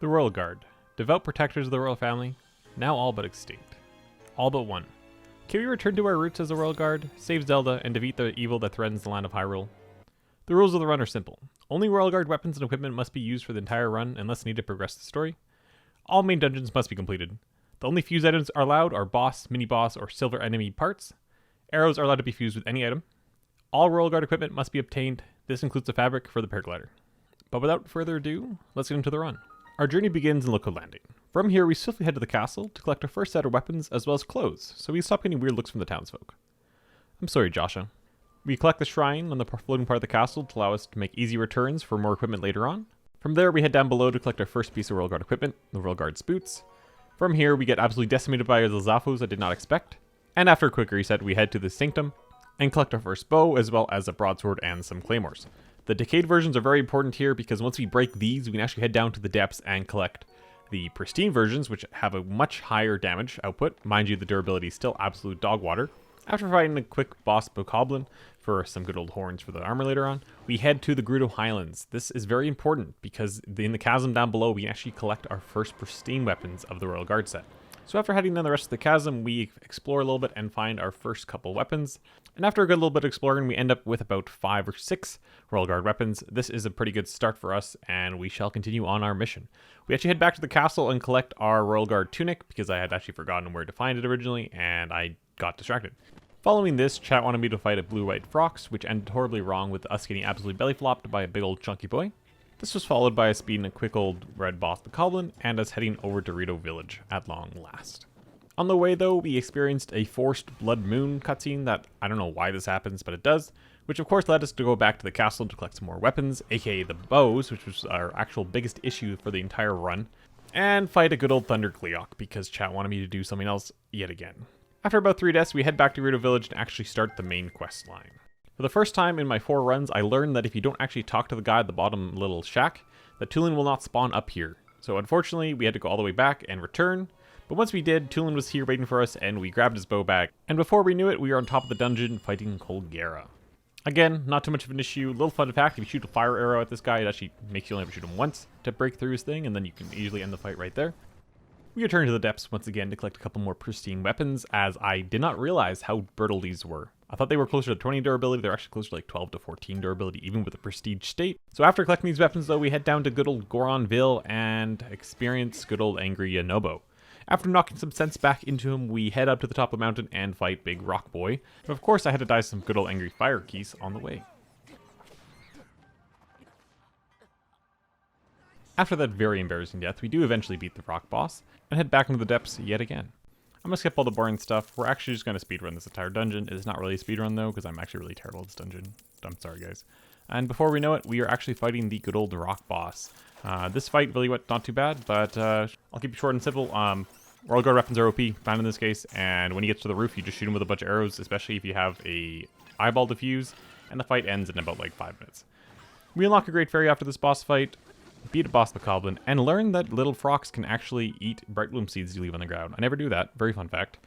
The Royal Guard, devout protectors of the royal family, now all but extinct. All but one. Can we return to our roots as a Royal Guard, save Zelda, and defeat the evil that threatens the land of Hyrule? The rules of the run are simple. Only Royal Guard weapons and equipment must be used for the entire run unless needed to progress the story. All main dungeons must be completed. The only fuse items are allowed are boss, mini-boss, or silver enemy parts. Arrows are allowed to be fused with any item. All Royal Guard equipment must be obtained. This includes the fabric for the paraglider. But without further ado, let's get into the run. Our journey begins in Loco Landing. From here, we swiftly head to the castle to collect our first set of weapons as well as clothes, so we stop getting weird looks from the townsfolk. I'm sorry, Joshua. We collect the shrine on the floating part of the castle to allow us to make easy returns for more equipment later on. From there, we head down below to collect our first piece of Royal Guard equipment, the Royal Guard's boots. From here, we get absolutely decimated by the Zafos I did not expect. And after a quick reset, we head to the Sanctum and collect our first bow as well as a broadsword and some claymores. The decayed versions are very important here because once we break these, we can actually head down to the depths and collect the pristine versions, which have a much higher damage output. Mind you, the durability is still absolute dog water. After fighting a quick boss bokoblin for some good old horns for the armor later on, we head to the Gerudo Highlands. This is very important because in the chasm down below, we actually collect our first pristine weapons of the Royal Guard set. So after heading down the rest of the chasm, we explore a little bit and find our first couple weapons. And after a good little bit of exploring, we end up with about 5 or 6 Royal Guard weapons. This is a pretty good start for us, and we shall continue on our mission. We actually head back to the castle and collect our Royal Guard tunic, because I had actually forgotten where to find it originally, and I got distracted. Following this, chat wanted me to fight a blue-white Frox, which ended horribly wrong with us getting absolutely belly-flopped by a big old chunky boy. This was followed by us beating a quick old red boss bokoblin, and us heading over to Gerudo Village at long last. On the way though, we experienced a forced blood moon cutscene that I don't know why this happens, but it does, which of course led us to go back to the castle to collect some more weapons, aka the bows, which was our actual biggest issue for the entire run, and fight a good old Thunder Cleok because chat wanted me to do something else yet again. After about 3 deaths, we head back to Gerudo Village and actually start the main quest line. For the first time in my 4 runs, I learned that if you don't actually talk to the guy at the bottom little shack, that Tulin will not spawn up here. So unfortunately, we had to go all the way back and return. But once we did, Tulin was here waiting for us, and we grabbed his bow back. And before we knew it, we were on top of the dungeon fighting Colgera. Again, not too much of an issue. Little fun fact, if you shoot a fire arrow at this guy, it actually makes you only have to shoot him once to break through his thing, and then you can easily end the fight right there. We return to the depths once again to collect a couple more pristine weapons, as I did not realize how brittle these were. I thought they were closer to 20 durability, they're actually closer to like 12 to 14 durability, even with the prestige state. So after collecting these weapons though, we head down to good old Goronville and experience good old Angry Yonobo. After knocking some sense back into him, we head up to the top of the mountain and fight Big Rock Boy. But of course I had to die some good old Angry Fire Keys on the way. After that very embarrassing death, we do eventually beat the rock boss, and head back into the depths yet again. I'm going to skip all the boring stuff. We're actually just going to speedrun this entire dungeon. It is not really a speedrun though, because I'm actually really terrible at this dungeon. I'm sorry guys. And before we know it, we are actually fighting the good old rock boss. This fight really went not too bad, but I'll keep it short and simple. Royal Guard weapons are OP, found in this case, and when he gets to the roof, you just shoot him with a bunch of arrows, especially if you have a eyeball to fuse, and the fight ends in about like 5 minutes. We unlock a great fairy after this boss fight, beat a boss bokoblin, and learn that little frogs can actually eat bright bloom seeds you leave on the ground. I never do that. Very fun fact.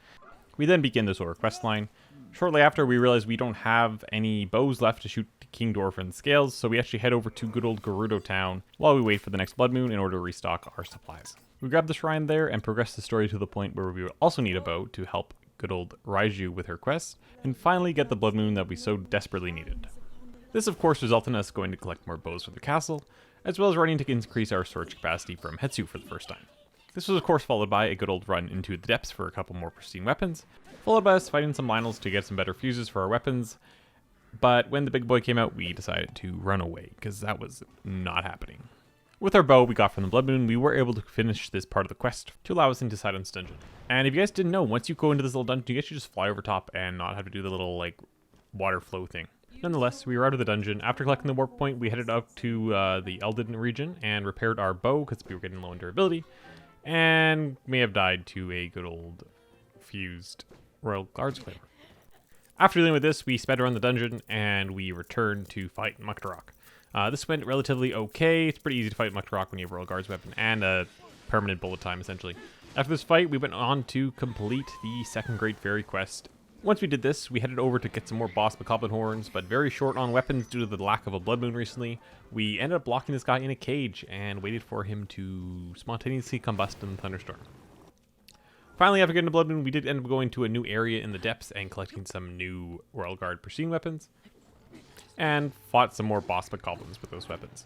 We then begin this Aura quest line. Shortly after, we realize we don't have any bows left to shoot King Dwarf and Scales, so we actually head over to good old Gerudo Town while we wait for the next blood moon in order to restock our supplies. We grab the shrine there and progress the story to the point where we will also need a bow to help good old Raiju with her quest, and finally get the blood moon that we so desperately needed. This of course resulted in us going to collect more bows for the castle, as well as running to increase our storage capacity from Hetsu for the first time. This was of course followed by a good old run into the depths for a couple more pristine weapons, followed by us fighting some Lionels to get some better fuses for our weapons, but when the big boy came out, we decided to run away, because that was not happening. With our bow we got from the Blood Moon, we were able to finish this part of the quest to allow us into Sidon's dungeon. And if you guys didn't know, once you go into this little dungeon, you guys should just fly over top and not have to do the little like water flow thing. Nonetheless, we were out of the dungeon. After collecting the warp point, we headed up to the Eldin region and repaired our bow because we were getting low in durability, and may have died to a good old fused Royal Guards flavor. After dealing with this, we sped around the dungeon and we returned to fight Muktarok. This went relatively okay. It's pretty easy to fight Muktarok when you have Royal Guards weapon and a permanent bullet time essentially. After this fight, we went on to complete the second Great Fairy quest Once we did this, we headed over to get some more boss bokoblin horns, but very short on weapons due to the lack of a blood moon recently. We ended up locking this guy in a cage and waited for him to spontaneously combust in the thunderstorm. Finally, after getting a blood moon, we did end up going to a new area in the depths and collecting some new Royal Guard pristine weapons, and fought some more boss bokoblins with those weapons.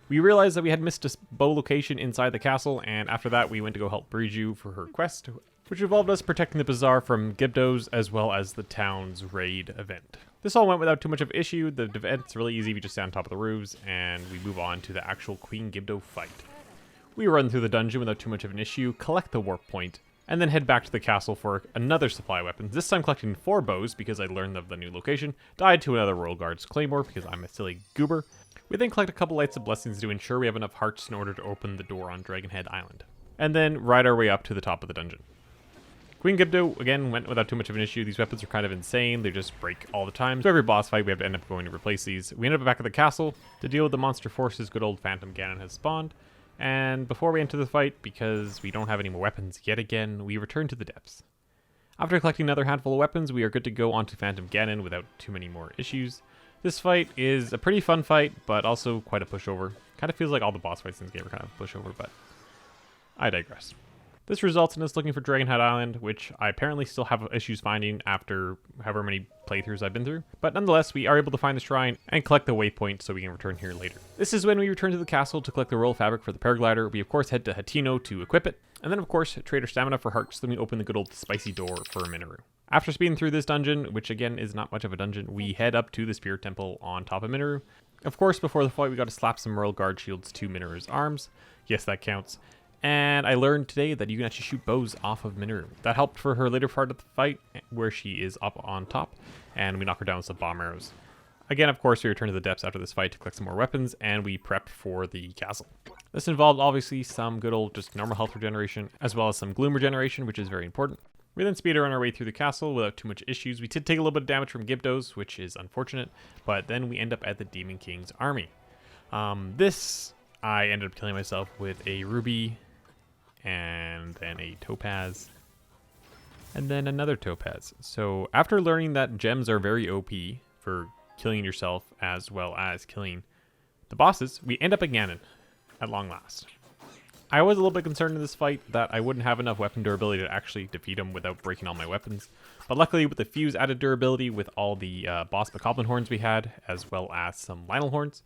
We realized that we had missed a bow location inside the castle, and after that we went to go help Briju for her quest, which involved us protecting the bazaar from Gibdos as well as the town's raid event. This all went without too much of issue. The event's really easy. We just stay on top of the roofs and we move on to the actual Queen Gibdo fight. We run through the dungeon without too much of an issue, collect the warp point, and then head back to the castle for another supply of weapons, this time collecting 4 bows because I learned of the new location, died to another Royal Guard's claymore because I'm a silly goober. We then collect a couple Lights of Blessings to ensure we have enough hearts in order to open the door on Dragonhead Island, and then ride our way up to the top of the dungeon. Queen Gibdo, again, went without too much of an issue. These weapons are kind of insane. They just break all the time. So every boss fight, we have to end up going to replace these. We end up back at the castle to deal with the monster forces good old Phantom Ganon has spawned. And before we enter the fight, because we don't have any more weapons yet again, we return to the depths. After collecting another handful of weapons, we are good to go onto Phantom Ganon without too many more issues. This fight is a pretty fun fight, but also quite a pushover. Kind of feels like all the boss fights in this game are kind of a pushover, but I digress. This results in us looking for Dragonhead Island, which I apparently still have issues finding after however many playthroughs I've been through. But nonetheless, we are able to find the shrine and collect the waypoint so we can return here later. This is when we return to the castle to collect the royal fabric for the paraglider. We of course head to Hatino to equip it, and then of course trade our stamina for hearts, then we open the good old spicy door for Minoru. After speeding through this dungeon, which again is not much of a dungeon, we head up to the Spirit Temple on top of Minoru. Of course, before the fight, we got to slap some Royal Guard shields to Minoru's arms. Yes, that counts. And I learned today that you can actually shoot bows off of Minoru. That helped for her later part of the fight, where she is up on top, and we knock her down with some bomb arrows. Again, of course, we return to the depths after this fight to collect some more weapons, and we prep for the castle. This involved, obviously, some good old just normal health regeneration, as well as some gloom regeneration, which is very important. We then speed on our way through the castle without too much issues. We did take a little bit of damage from Gibdos, which is unfortunate, but then we end up at the Demon King's army. I ended up killing myself with a ruby, and then a topaz, and then another topaz. So after learning that gems are very OP for killing yourself as well as killing the bosses, we end up at Ganon at long last. I was a little bit concerned in this fight that I wouldn't have enough weapon durability to actually defeat him without breaking all my weapons, but luckily with the fuse added durability with all the boss bokoblin horns we had, as well as some Lionel horns,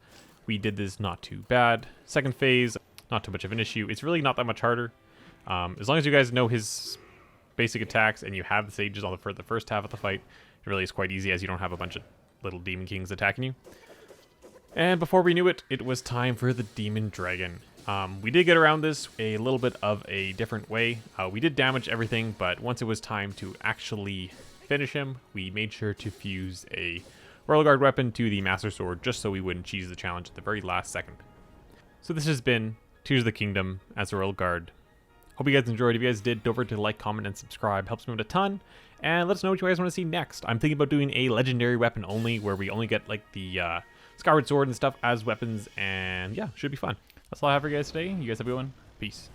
we did this not too bad. Second phase, not too much of an issue. It's really not that much harder. As long as you guys know his basic attacks and you have the sages on the first half of the fight, it really is quite easy as you don't have a bunch of little demon kings attacking you. And before we knew it, it was time for the demon dragon. We did get around this a little bit of a different way. We did damage everything, but once it was time to actually finish him, we made sure to fuse a Royal Guard weapon to the Master Sword just so we wouldn't cheese the challenge at the very last second. So this has been Tears of the Kingdom as a Royal Guard. Hope you guys enjoyed. If you guys did, don't forget to like, comment, and subscribe. Helps me out a ton. And let us know what you guys want to see next. I'm thinking about doing a legendary weapon only, where we only get like the Skyward Sword and stuff as weapons. And yeah, should be fun. That's all I have for you guys today. You guys have a good one. Peace.